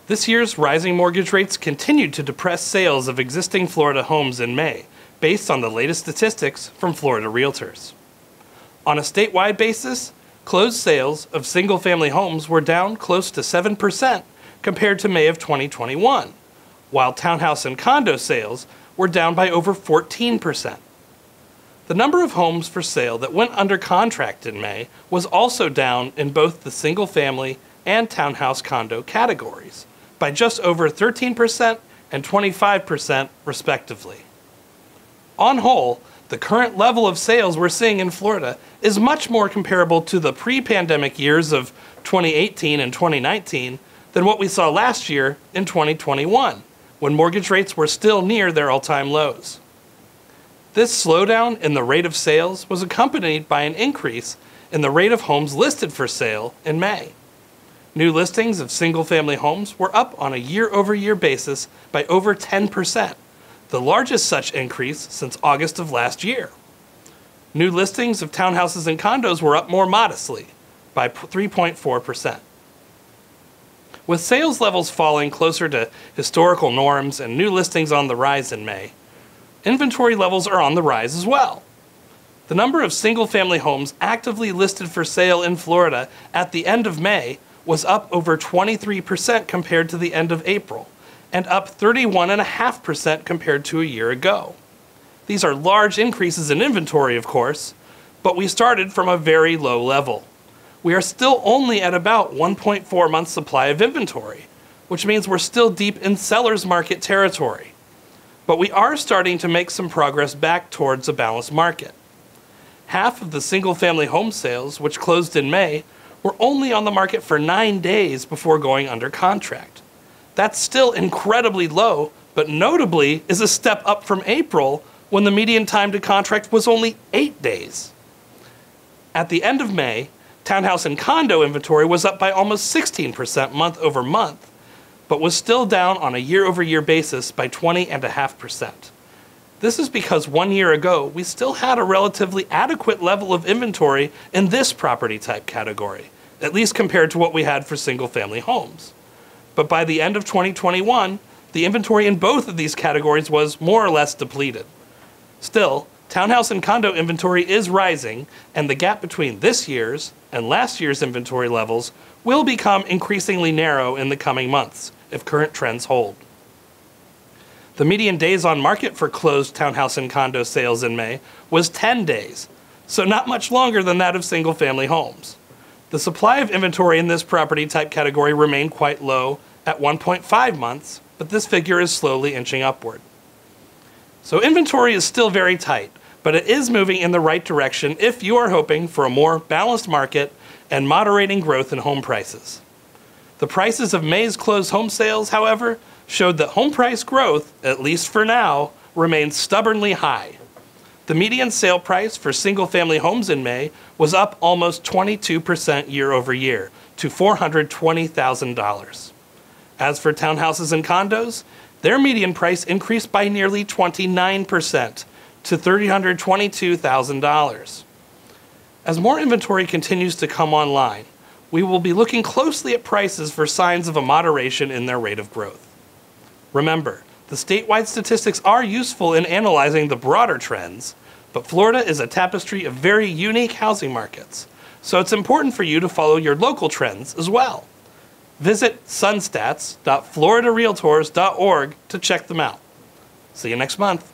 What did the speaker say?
This year's rising mortgage rates continued to depress sales of existing Florida homes in May, based on the latest statistics from Florida Realtors. On a statewide basis, closed sales of single-family homes were down close to 7% compared to May of 2021, while townhouse and condo sales were down by over 14%. The number of homes for sale that went under contract in May was also down in both the single-family and townhouse condo categories, by just over 13% and 25% respectively. On whole, the current level of sales we're seeing in Florida is much more comparable to the pre-pandemic years of 2018 and 2019 than what we saw last year in 2021, when mortgage rates were still near their all-time lows. This slowdown in the rate of sales was accompanied by an increase in the rate of homes listed for sale in May. New listings of single-family homes were up on a year-over-year basis by over 10%, the largest such increase since August of last year. New listings of townhouses and condos were up more modestly, by 3.4%. With sales levels falling closer to historical norms and new listings on the rise in May, inventory levels are on the rise as well. The number of single-family homes actively listed for sale in Florida at the end of May was up over 23% compared to the end of April, and up 31.5% compared to a year ago. These are large increases in inventory, of course, but we started from a very low level. We are still only at about 1.4 months supply of inventory, which means we're still deep in seller's market territory. But we are starting to make some progress back towards a balanced market. Half of the single-family home sales, which closed in May, were only on the market for 9 days before going under contract. That's still incredibly low, but notably is a step up from April, when the median time to contract was only 8 days. At the end of May, townhouse and condo inventory was up by almost 16% month over month, but was still down on a year-over-year basis by 20.5%. This is because 1 year ago, we still had a relatively adequate level of inventory in this property type category, at least compared to what we had for single-family homes. But by the end of 2021, the inventory in both of these categories was more or less depleted. Still, townhouse and condo inventory is rising, and the gap between this year's and last year's inventory levels will become increasingly narrow in the coming months, if current trends hold. The median days on market for closed townhouse and condo sales in May was 10 days, so not much longer than that of single-family homes. The supply of inventory in this property type category remained quite low at 1.5 months, but this figure is slowly inching upward. So inventory is still very tight, but it is moving in the right direction if you are hoping for a more balanced market and moderating growth in home prices. The prices of May's closed home sales, however, showed that home price growth, at least for now, remains stubbornly high. The median sale price for single-family homes in May was up almost 22% year over year to $420,000. As for townhouses and condos, their median price increased by nearly 29% to $322,000. As more inventory continues to come online, we will be looking closely at prices for signs of a moderation in their rate of growth. Remember, the statewide statistics are useful in analyzing the broader trends, but Florida is a tapestry of very unique housing markets, so it's important for you to follow your local trends as well. Visit sunstats.floridarealtors.org to check them out. See you next month.